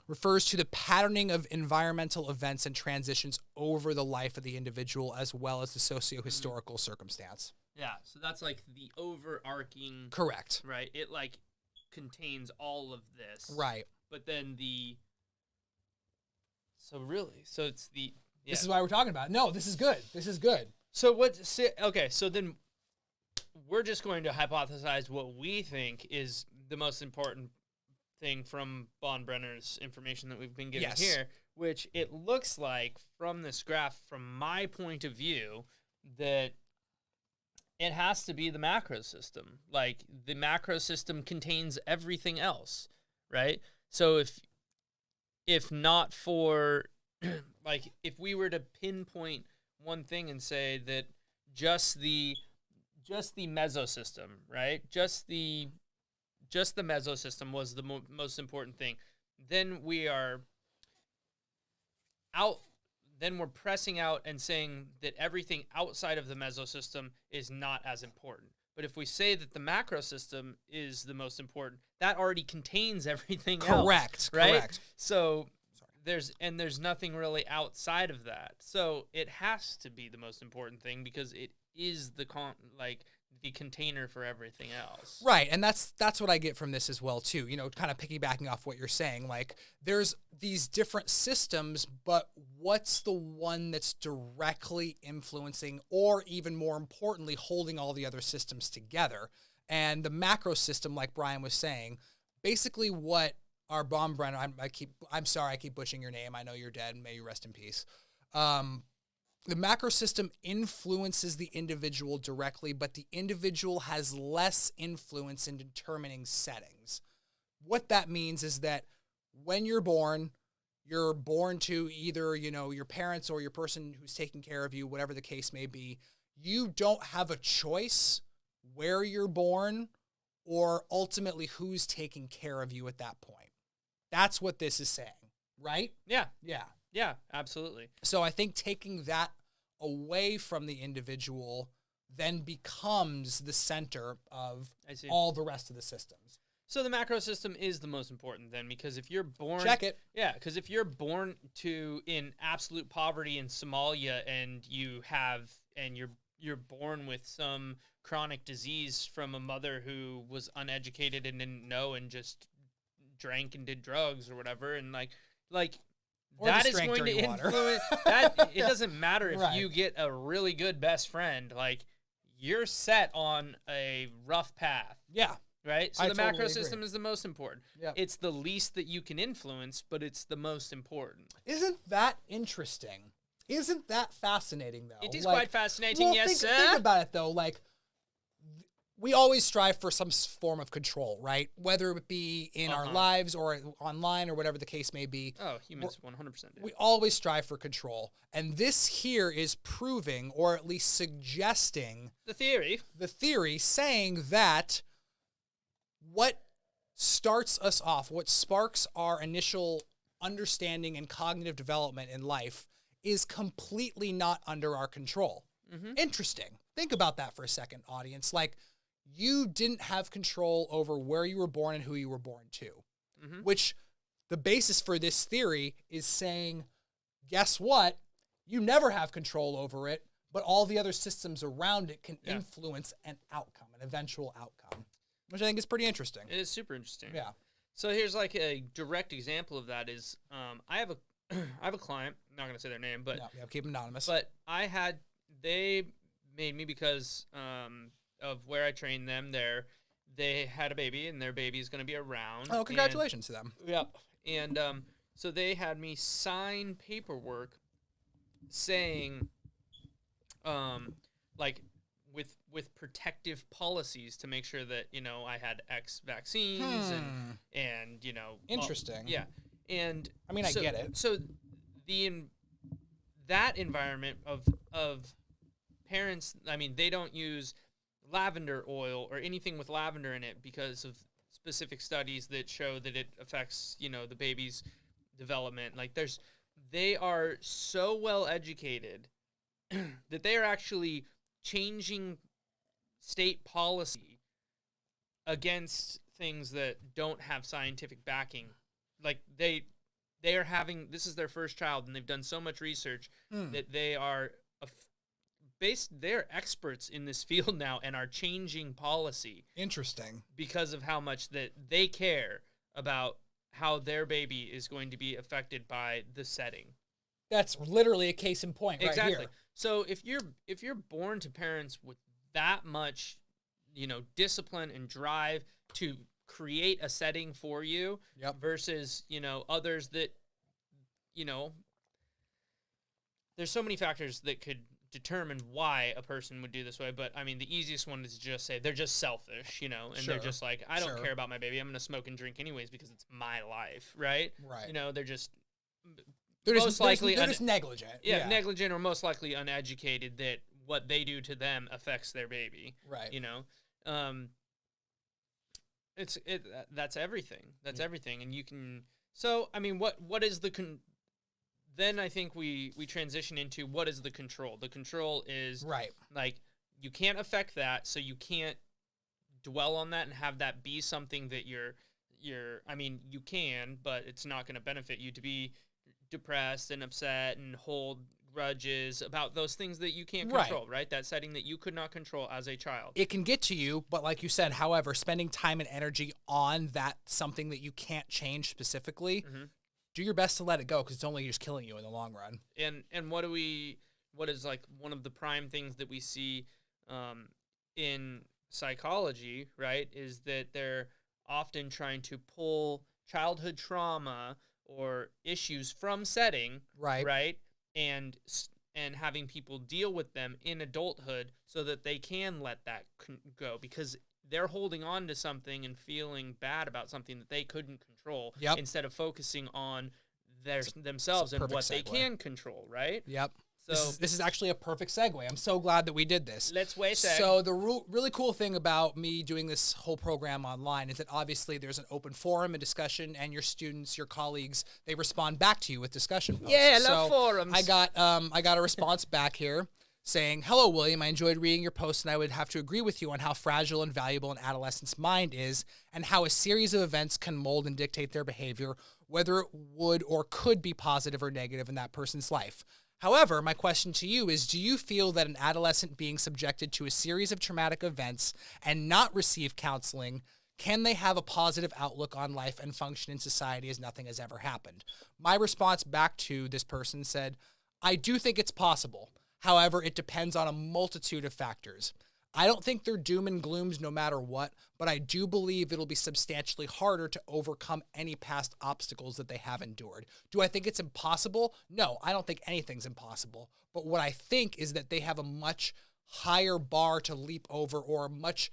Speaker 1: Refers to the patterning of environmental events and transitions over the life of the individual as well as the socio-historical circumstance.
Speaker 2: Yeah, so that's like the overarching...
Speaker 1: Correct.
Speaker 2: Right? It like contains all of this.
Speaker 1: Right.
Speaker 2: But then so it's the... Yeah.
Speaker 1: This is why we're talking about it. No, this is good. This is good.
Speaker 2: So so then we're just going to hypothesize what we think is the most important thing from Bonbrenner's information that we've been given here, which it looks like from this graph, from my point of view, that it has to be the macro system. Like, the macro system contains everything else, right? So if not for, like, if we were to pinpoint one thing and say that just the mesosystem, right? Just the mesosystem was the most important thing. Then we're pressing out and saying that everything outside of the mesosystem is not as important. But if we say that the macro system is the most important, that already contains everything else. Right?
Speaker 1: Correct.
Speaker 2: So there's nothing really outside of that. So it has to be the most important thing because it is the container for everything else.
Speaker 1: Right, and that's what I get from this as well too. You know, kind of piggybacking off what you're saying, like there's these different systems, but what's the one that's directly influencing or even more importantly holding all the other systems together? And the macro system, like Brian was saying, basically what our Bonbrenner, I'm sorry I keep butchering your name. I know you're dead. May you rest in peace. The macro system influences the individual directly, but the individual has less influence in determining settings. What that means is that when you're born to either, you know, your parents or your person who's taking care of you, whatever the case may be. You don't have a choice where you're born or ultimately who's taking care of you at that point. That's what this is saying, right?
Speaker 2: Yeah.
Speaker 1: Yeah.
Speaker 2: Yeah, absolutely.
Speaker 1: So I think taking that away from the individual then becomes the center of all the rest of the systems.
Speaker 2: So the macro system is the most important then, because if you're born...
Speaker 1: Check it.
Speaker 2: Yeah, because if you're born in absolute poverty in Somalia and you're born with some chronic disease from a mother who was uneducated and didn't know and just drank and did drugs or whatever, and like
Speaker 1: Or
Speaker 2: that
Speaker 1: just
Speaker 2: is
Speaker 1: drank
Speaker 2: going to
Speaker 1: dirty water.
Speaker 2: influence that. It doesn't matter if
Speaker 1: Right.
Speaker 2: you get a really good best friend, like you're set on a rough path.
Speaker 1: Yeah.
Speaker 2: Right? So
Speaker 1: I
Speaker 2: the macro
Speaker 1: totally agree.
Speaker 2: system is the most important.
Speaker 1: Yep.
Speaker 2: It's the least that you can influence, but it's the most important.
Speaker 1: Isn't that interesting? Isn't that fascinating, though?
Speaker 2: It is quite fascinating,
Speaker 1: well,
Speaker 2: yes,
Speaker 1: think,
Speaker 2: sir.
Speaker 1: Think about it, though. Like, we always strive for some form of control, right? Whether it be in our lives or online or whatever the case may be.
Speaker 2: Oh, humans 100% do.
Speaker 1: We always strive for control. And this here is proving, or at least suggesting,
Speaker 2: The theory,
Speaker 1: saying that what starts us off, what sparks our initial understanding and cognitive development in life is completely not under our control.
Speaker 2: Mm-hmm.
Speaker 1: Interesting. Think about that for a second, audience. Like, you didn't have control over where you were born and who you were born to,
Speaker 2: Mm-hmm.
Speaker 1: which the basis for this theory is saying, guess what? You never have control over it, but all the other systems around it can influence an outcome, an eventual outcome, which I think is pretty interesting.
Speaker 2: It is super interesting.
Speaker 1: Yeah.
Speaker 2: So here's like a direct example of that is I have a client, I'm not going to say their name, but
Speaker 1: Yeah, keep them anonymous.
Speaker 2: But they made me because of where I trained them there. They had a baby, and their baby is going to be around.
Speaker 1: Oh, congratulations to them.
Speaker 2: Yep. And so they had me sign paperwork saying, like, with protective policies to make sure that, you know, I had X vaccines and you know.
Speaker 1: Interesting.
Speaker 2: Yeah. And
Speaker 1: I mean, I get it.
Speaker 2: So that environment of parents, I mean, they don't use lavender oil or anything with lavender in it because of specific studies that show that it affects, the baby's development. Like they are so well educated that they are actually changing state policy against things that don't have scientific backing. Like they are having, this is their first child, and they've done so much research that they are they're experts in this field now and are changing policy.
Speaker 1: Interesting.
Speaker 2: Because of how much that they care about how their baby is going to be affected by the setting.
Speaker 1: That's literally a case in point right
Speaker 2: exactly.
Speaker 1: here.
Speaker 2: So if you're born to parents with that much, discipline and drive to create a setting for you versus, others that, there's so many factors that could determine why a person would do this way, but I mean the easiest one is to just say they're just selfish, and they're just like, I don't care about my baby, I'm gonna smoke and drink anyways because it's my life, right? They're just
Speaker 1: negligent.
Speaker 2: Negligent or most likely uneducated that what they do to them affects their baby,
Speaker 1: right?
Speaker 2: That's everything. That's everything, and you can. So I mean, what is the then I think we transition into what is the control. The control is like you can't affect that, so you can't dwell on that and have that be something that you're I mean, you can, but it's not going to benefit you to be depressed and upset and hold grudges about those things that you can't control, right? That setting that you could not control as a child.
Speaker 1: It can get to you, but like you said, however, spending time and energy on that something that you can't change specifically, do your best to let it go because it's only just killing you in the long run.
Speaker 2: And what is like one of the prime things that we see in psychology, right, is that they're often trying to pull childhood trauma or issues from setting, right, and having people deal with them in adulthood so that they can let that go because they're holding on to something and feeling bad about something that they couldn't control instead of focusing on themselves and what they can control, right?
Speaker 1: Yep.
Speaker 2: So
Speaker 1: this is actually a perfect segue. I'm so glad that we did this.
Speaker 2: Let's wait.
Speaker 1: So the really cool thing about me doing this whole program online is that obviously there's an open forum and discussion, and your students, your colleagues, they respond back to you with discussion posts.
Speaker 2: Yeah, I love forums.
Speaker 1: I got a response back here saying, "Hello, William. I enjoyed reading your post, and I would have to agree with you on how fragile and valuable an adolescent's mind is, and how a series of events can mold and dictate their behavior, whether it would or could be positive or negative in that person's life. However, my question to you is, do you feel that an adolescent being subjected to a series of traumatic events and not receive counseling, can they have a positive outlook on life and function in society as nothing has ever happened?" My response back to this person said, "I do think it's possible. However, it depends on a multitude of factors. I don't think they're doom and glooms no matter what, but I do believe it'll be substantially harder to overcome any past obstacles that they have endured. Do I think it's impossible? No, I don't think anything's impossible. But what I think is that they have a much higher bar to leap over, or a much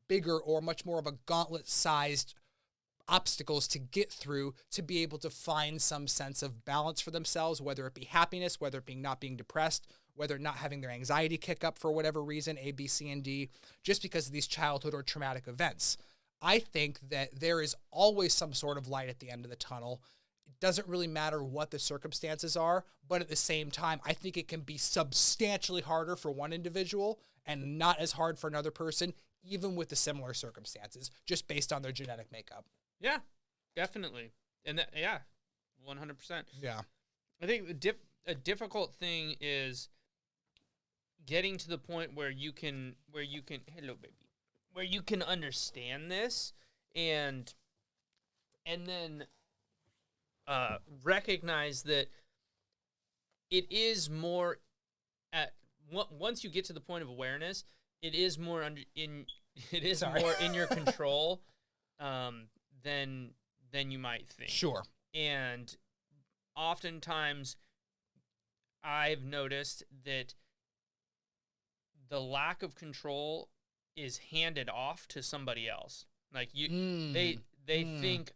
Speaker 1: bigger or much more of a gauntlet-sized obstacles to get through to be able to find some sense of balance for themselves, whether it be happiness, whether it be not being depressed, whether not having their anxiety kick up for whatever reason, A, B, C, and D, just because of these childhood or traumatic events. I think that there is always some sort of light at the end of the tunnel. It doesn't really matter what the circumstances are, but at the same time, I think it can be substantially harder for one individual and not as hard for another person, even with the similar circumstances, just based on their genetic makeup."
Speaker 2: Yeah, definitely. And 100%.
Speaker 1: Yeah.
Speaker 2: I think a difficult thing is getting to the point where you can hello baby, where you can understand this and then recognize that it is more once you get to the point of awareness, it is more more in your control than you might think.
Speaker 1: Sure.
Speaker 2: And oftentimes I've noticed that the lack of control is handed off to somebody else. Like they think,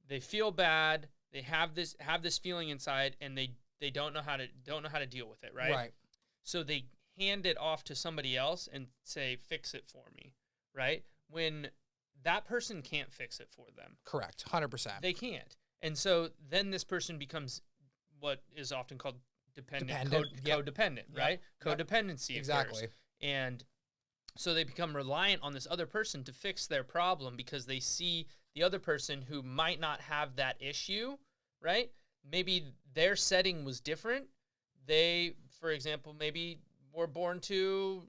Speaker 2: they feel bad, they have this feeling inside, and they don't know how to deal with it, right?
Speaker 1: Right.
Speaker 2: So they hand it off to somebody else and say, fix it for me, right? When that person can't fix it for them.
Speaker 1: Correct. 100%.
Speaker 2: They can't. And so then this person becomes what is often called codependent, right?
Speaker 1: Yep.
Speaker 2: Codependency
Speaker 1: Exactly.
Speaker 2: occurs. And so they become reliant on this other person to fix their problem because they see the other person who might not have that issue, right? Maybe their setting was different. They, for example, maybe were born to,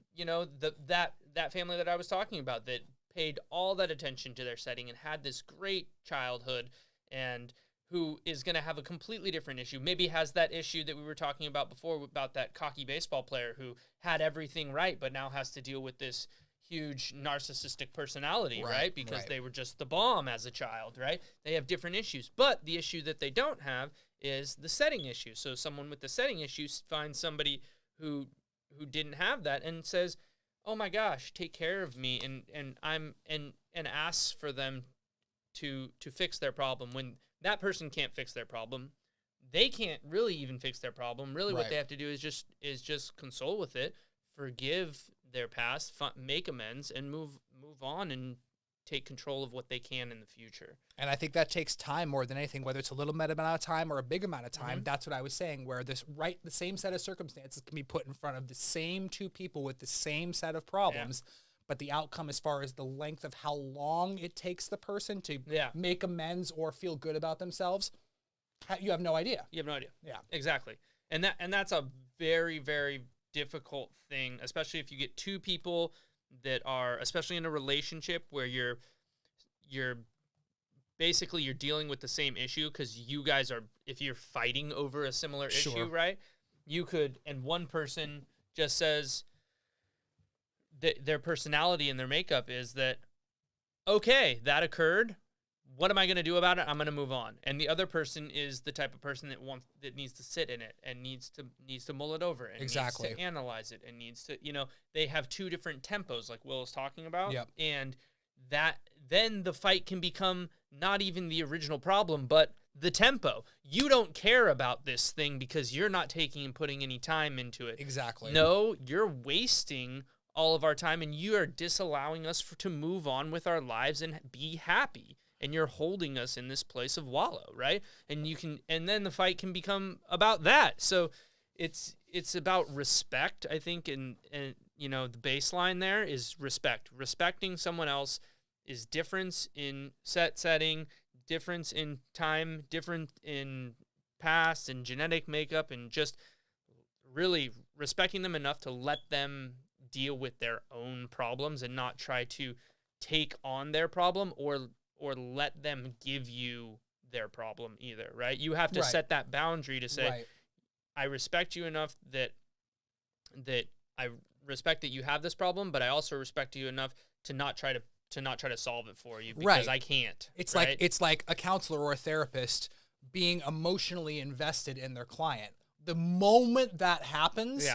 Speaker 2: that family that I was talking about that paid all that attention to their setting and had this great childhood, and who is going to have a completely different issue. Maybe has that issue that we were talking about before about that cocky baseball player who had everything right, but now has to deal with this huge narcissistic personality, right? Because they were just the bomb as a child, right? They have different issues. But the issue that they don't have is the setting issue. So someone with the setting issue finds somebody who didn't have that and says, oh my gosh, take care of me, and asks for them to fix their problem. When that person can't fix their problem, they can't really even fix their problem. Really, what they have to do is just console with it, forgive their past, make amends, and move on and take control of what they can in the future.
Speaker 1: And I think that takes time more than anything, whether it's a little amount of time or a big amount of time. Mm-hmm. That's what I was saying, where the same set of circumstances can be put in front of the same two people with the same set of problems. Yeah. But the outcome, as far as the length of how long it takes the person to make amends or feel good about themselves, you have no idea.
Speaker 2: You have no idea.
Speaker 1: Yeah,
Speaker 2: exactly. And that's a very, very difficult thing, especially if you get two people that are, especially in a relationship where you're basically dealing with the same issue, because you guys are, if you're fighting over a similar issue, right? You could, and one person just says, their personality and their makeup is that, okay, that occurred. What am I going to do about it? I'm going to move on. And the other person is the type of person that needs to sit in it and needs to mull it over and needs to analyze it and needs to, they have two different tempos, like Will is talking about.
Speaker 1: Yep.
Speaker 2: And then the fight can become not even the original problem, but the tempo. You don't care about this thing because you're not taking and putting any time into it.
Speaker 1: Exactly.
Speaker 2: No, you're wasting all of our time, and you are disallowing us to move on with our lives and be happy. And you're holding us in this place of wallow, right? And then the fight can become about that. So it's about respect, I think, and the baseline there is respect. Respecting someone else is difference in setting, difference in time, different in past and genetic makeup, and just really respecting them enough to let them deal with their own problems and not try to take on their problem or let them give you their problem either, right? You have to set that boundary to say, I respect you enough that I respect that you have this problem, but I also respect you enough to not try to solve it for you because I can't.
Speaker 1: It's like a counselor or a therapist being emotionally invested in their client. The moment that happens,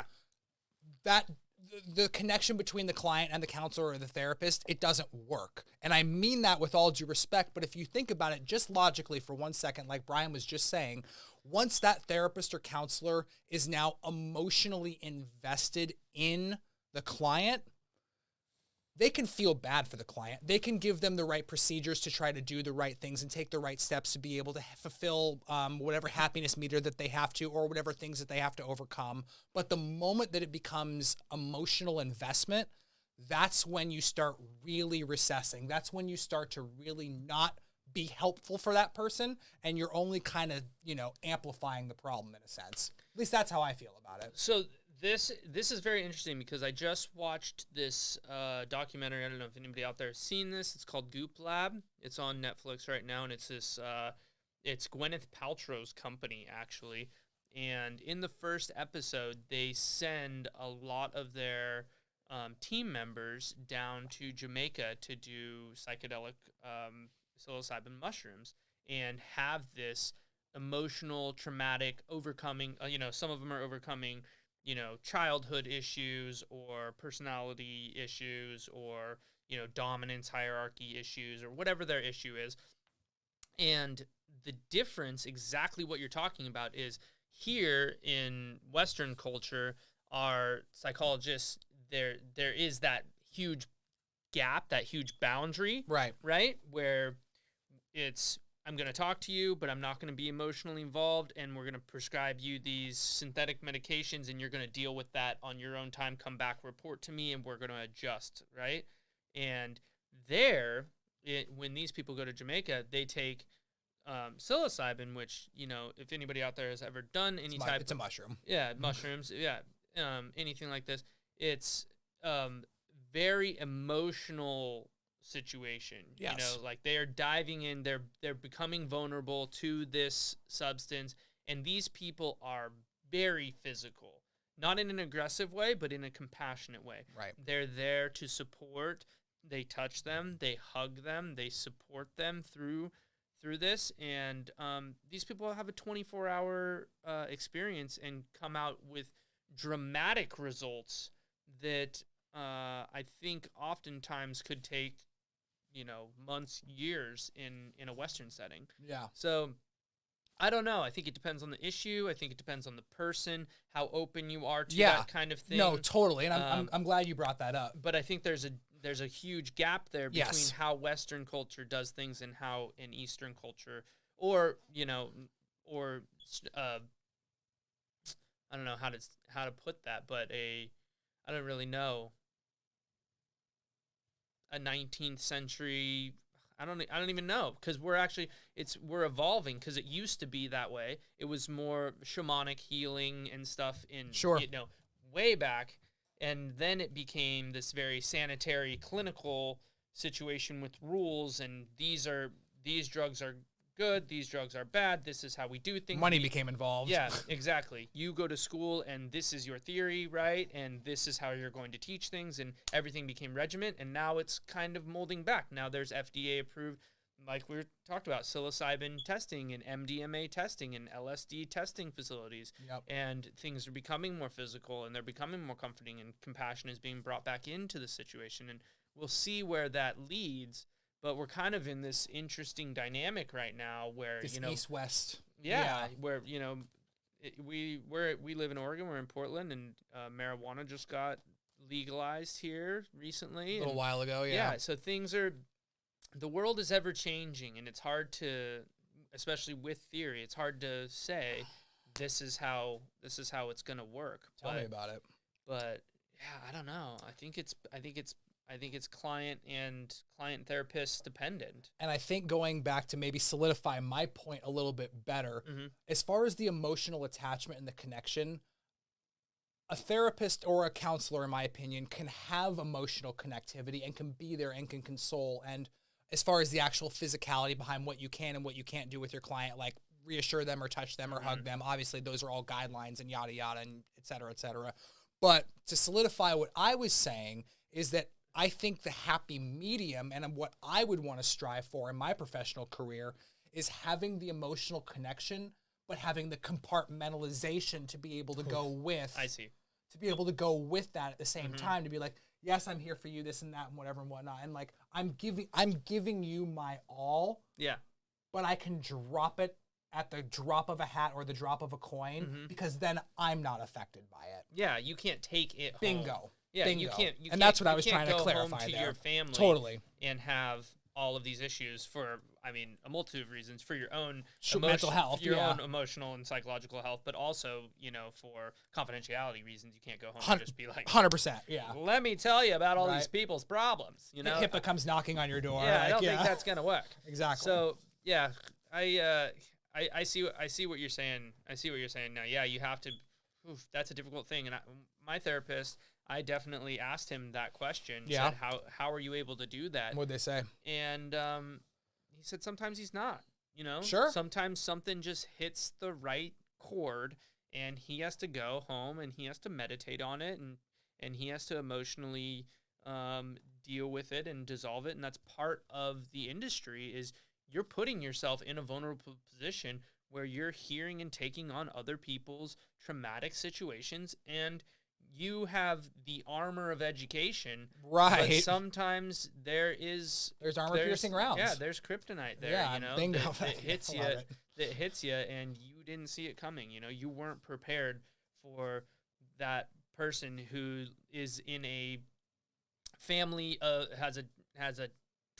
Speaker 1: the connection between the client and the counselor or the therapist, it doesn't work. And I mean that with all due respect, but if you think about it just logically for 1 second, like Brian was just saying, once that therapist or counselor is now emotionally invested in the client, they can feel bad for the client. They can give them the right procedures to try to do the right things and take the right steps to be able to fulfill whatever happiness meter that they have to, or whatever things that they have to overcome. But the moment that it becomes emotional investment, that's when you start really recessing. That's when you start to really not be helpful for that person, and you're only kind of, amplifying the problem in a sense. At least that's how I feel about it.
Speaker 2: So This is very interesting because I just watched this documentary. I don't know if anybody out there has seen this. It's called Goop Lab. It's on Netflix right now, and it's this. It's Gwyneth Paltrow's company actually. And in the first episode, they send a lot of their team members down to Jamaica to do psychedelic psilocybin mushrooms and have this emotional, traumatic overcoming. Some of them are overcoming childhood issues or personality issues or, dominance hierarchy issues or whatever their issue is. And the difference, exactly what you're talking about, is here in Western culture, our psychologists, there is that huge gap, that huge boundary,
Speaker 1: Right.
Speaker 2: where it's, I'm going to talk to you, but I'm not going to be emotionally involved, and we're going to prescribe you these synthetic medications, and you're going to deal with that on your own time, come back, report to me, and we're going to adjust, right? And when these people go to Jamaica, they take psilocybin, which, if anybody out there has ever done any type
Speaker 1: it's a mushroom.
Speaker 2: Yeah, mushrooms, anything like this, it's very emotional situation.
Speaker 1: Yes.
Speaker 2: Like they are diving in, they're becoming vulnerable to this substance, and these people are very physical, not in an aggressive way, but in a compassionate way.
Speaker 1: Right.
Speaker 2: They're there to support. They touch them, they hug them, they support them through this, and these people have a 24-hour experience and come out with dramatic results that I think oftentimes could take months, years in a Western setting.
Speaker 1: Yeah.
Speaker 2: So I don't know. I think it depends on the issue. I think it depends on the person, how open you are to that kind of thing.
Speaker 1: No, totally. And I'm glad you brought that up.
Speaker 2: But I think there's a huge gap there between how Western culture does things and how in Eastern culture, or I don't know how to put that, but I don't really know, a 19th century, I don't even know, because we're evolving, because it used to be that way. It was more shamanic healing and stuff way back, and then it became this very sanitary, clinical situation with rules, and these drugs are good, these drugs are bad, this is how we do things.
Speaker 1: Money became involved.
Speaker 2: Yeah, exactly. You go to school, and this is your theory, right? And this is how you're going to teach things, and everything became regiment, and now it's kind of molding back. Now there's FDA approved, like we talked about, psilocybin testing and MDMA testing and LSD testing facilities.
Speaker 1: Yep.
Speaker 2: And things are becoming more physical, and they're becoming more comforting, and compassion is being brought back into the situation, and we'll see where that leads. But we're kind of in this interesting dynamic right now where,
Speaker 1: this East-West.
Speaker 2: Where, we live in Oregon, we're in Portland, and marijuana just got legalized here recently.
Speaker 1: A little while ago,
Speaker 2: Yeah, so the world is ever changing, and it's hard to, especially with theory, it's hard to say this is how it's going to work.
Speaker 1: Tell me about it.
Speaker 2: But yeah, I don't know. I think it's client and therapist dependent.
Speaker 1: And I think going back to maybe solidify my point a little bit better, as far as the emotional attachment and the connection, a therapist or a counselor, in my opinion, can have emotional connectivity and can be there and can console. And as far as the actual physicality behind what you can and what you can't do with your client, like reassure them or touch them or hug them, obviously those are all guidelines and yada, yada, and et cetera, et cetera. But to solidify what I was saying is that I think the happy medium and what I would want to strive for in my professional career is having the emotional connection, but having the compartmentalization to be able to go with.
Speaker 2: I see.
Speaker 1: To be able to go with that at the same time, to be like, yes, I'm here for you, this and that, and whatever and whatnot. And like, I'm giving you my all.
Speaker 2: Yeah.
Speaker 1: But I can drop it at the drop of a hat or the drop of a coin because then I'm not affected by it.
Speaker 2: Yeah, you can't take it home.
Speaker 1: Bingo.
Speaker 2: Yeah,
Speaker 1: Bingo.
Speaker 2: you can't.
Speaker 1: And that's what I was trying to
Speaker 2: go
Speaker 1: clarify
Speaker 2: home to
Speaker 1: there.
Speaker 2: your family
Speaker 1: Totally.
Speaker 2: And have all of these issues for, a multitude of reasons, for your own
Speaker 1: mental health,
Speaker 2: your own emotional and psychological health, but also, for confidentiality reasons, you can't go home and just be like,
Speaker 1: 100%, yeah.
Speaker 2: Let me tell you about all these people's problems,
Speaker 1: HIPAA comes knocking on your door.
Speaker 2: Yeah, I don't think that's gonna work.
Speaker 1: Exactly.
Speaker 2: So yeah, I see what you're saying. I see what you're saying now. Yeah, you have to. That's a difficult thing. And my therapist, I definitely asked him that question.
Speaker 1: Yeah.
Speaker 2: Said, how are you able to do that?
Speaker 1: What'd they say?
Speaker 2: And he said sometimes he's not.
Speaker 1: Sure.
Speaker 2: Sometimes something just hits the right chord, and he has to go home and he has to meditate on it, and he has to emotionally deal with it and dissolve it. And that's part of the industry, is you're putting yourself in a vulnerable position where you're hearing and taking on other people's traumatic situations, and you have the armor of education.
Speaker 1: Right.
Speaker 2: But sometimes there's
Speaker 1: armor-piercing rounds.
Speaker 2: Yeah, there's kryptonite there,
Speaker 1: Yeah, bingo.
Speaker 2: that hits you, that hits you, and you didn't see it coming. You weren't prepared for that person who is in a family has a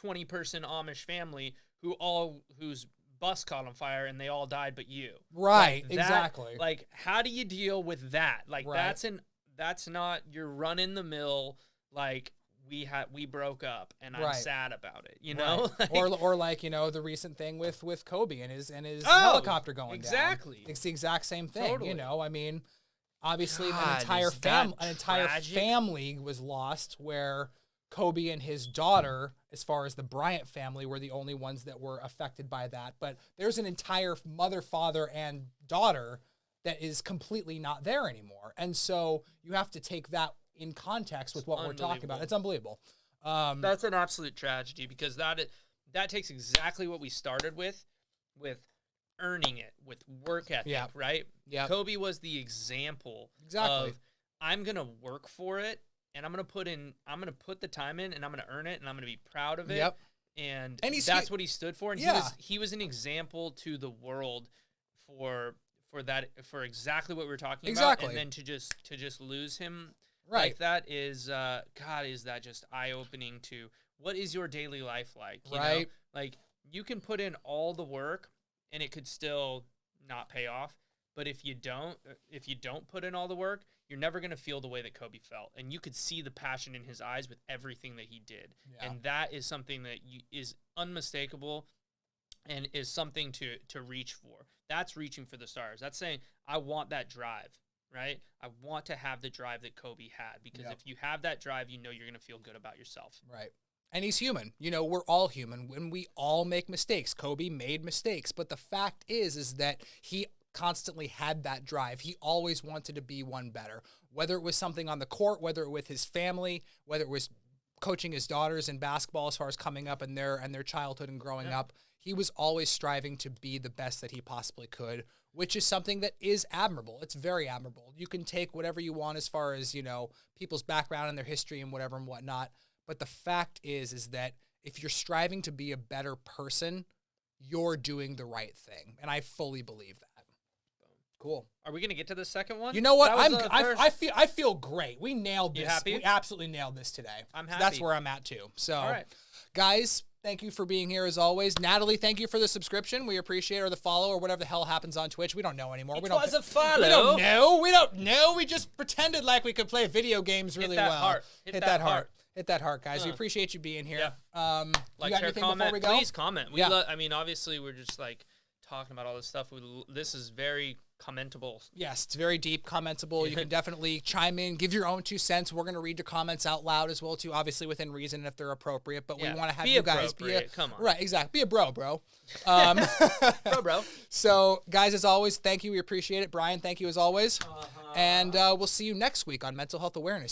Speaker 2: 20-person Amish family whose bus caught on fire and they all died but you.
Speaker 1: Right,
Speaker 2: Like, that,
Speaker 1: exactly.
Speaker 2: Like, how do you deal with that? Like,
Speaker 1: Right.
Speaker 2: that's not your run in the mill, like, we broke up and I'm
Speaker 1: Right.
Speaker 2: sad about it, you know?
Speaker 1: Right.
Speaker 2: Like,
Speaker 1: or like, you know, the recent thing with Kobe and his
Speaker 2: Oh,
Speaker 1: helicopter going
Speaker 2: exactly.
Speaker 1: down. It's the exact same thing,
Speaker 2: Totally.
Speaker 1: you know. I mean, obviously
Speaker 2: God,
Speaker 1: an
Speaker 2: is that
Speaker 1: entire
Speaker 2: tragic?
Speaker 1: family was lost where Kobe and his daughter, as far as the Bryant family, were the only ones that were affected by that. But there's an entire mother, father, and daughter that is completely not there anymore. And so you have to take that in context with what we're talking about. It's unbelievable.
Speaker 2: That's an absolute tragedy because that takes exactly what we started with earning it, with work ethic,
Speaker 1: Yeah.
Speaker 2: right?
Speaker 1: Yeah.
Speaker 2: Kobe was the example
Speaker 1: Exactly.
Speaker 2: of I'm going to work for it and I'm going to put the time in and I'm going to earn it and I'm going to be proud of it.
Speaker 1: Yep.
Speaker 2: And
Speaker 1: he's
Speaker 2: what he stood for. And
Speaker 1: Yeah.
Speaker 2: he was an example to the world for exactly what we were talking
Speaker 1: Exactly.
Speaker 2: about. And then to just lose him
Speaker 1: Right.
Speaker 2: like that is God, is that just eye-opening to what is your daily life like? You know?
Speaker 1: Right.
Speaker 2: Like, you can put in all the work and it could still not pay off. But if you don't put in all the work, you're never going to feel the way that Kobe felt. And you could see the passion in his eyes with everything that he did.
Speaker 1: Yeah.
Speaker 2: And that is something that is unmistakable and is something to reach for. That's reaching for the stars. That's saying, I want that drive, right? I want to have the drive that Kobe had. Because
Speaker 1: Yep.
Speaker 2: if you have that drive, you know you're going to feel good about yourself.
Speaker 1: Right. And he's human. You know, we're all human. When we all make mistakes. Kobe made mistakes. But the fact is that he constantly had that drive. He always wanted to be one better. Whether it was something on the court, whether it was with his family, whether it was coaching his daughters in basketball as far as coming up in their childhood and growing up, he was always striving to be the best that he possibly could, which is something that is admirable. It's very admirable. You can take whatever you want as far as, you know, people's background and their history and whatever and whatnot. But the fact is that if you're striving to be a better person, you're doing the right thing. And I fully believe that. Cool.
Speaker 2: Are we going to get to the second one?
Speaker 1: You know what?
Speaker 2: That was the first-
Speaker 1: I feel great. We nailed this.
Speaker 2: You happy?
Speaker 1: We absolutely nailed this today.
Speaker 2: I'm
Speaker 1: So
Speaker 2: happy.
Speaker 1: that's where I'm at too. So,
Speaker 2: All right.
Speaker 1: guys, thank you for being here as always. Natalie, thank you for the subscription. We appreciate it, or the follow, or whatever the hell happens on Twitch. We don't know anymore.
Speaker 2: It
Speaker 1: we don't
Speaker 2: was a follow.
Speaker 1: We don't know. We don't know. We just pretended like we could play video games really
Speaker 2: that
Speaker 1: well.
Speaker 2: heart.
Speaker 1: Hit that heart. Hit that heart, guys. We
Speaker 2: Uh.
Speaker 1: appreciate you being here.
Speaker 2: Yeah.
Speaker 1: You
Speaker 2: Like,
Speaker 1: got
Speaker 2: share,
Speaker 1: anything
Speaker 2: comment.
Speaker 1: before we go?
Speaker 2: Please comment.
Speaker 1: Yeah.
Speaker 2: I mean, obviously, we're just like talking about all this stuff. This is very commentable.
Speaker 1: Yes, it's very deep, commentable. You can definitely chime in, give your own 2 cents. We're going to read your comments out loud as well, too, obviously within reason if they're appropriate. But
Speaker 2: Yeah,
Speaker 1: we want to have
Speaker 2: be
Speaker 1: you guys be a...
Speaker 2: appropriate. Come on.
Speaker 1: Right, exactly. Be a bro.
Speaker 2: Bro.
Speaker 1: So, guys, as always, thank you. We appreciate it. Brian, thank you as always. And we'll see you next week on Mental Health Awareness.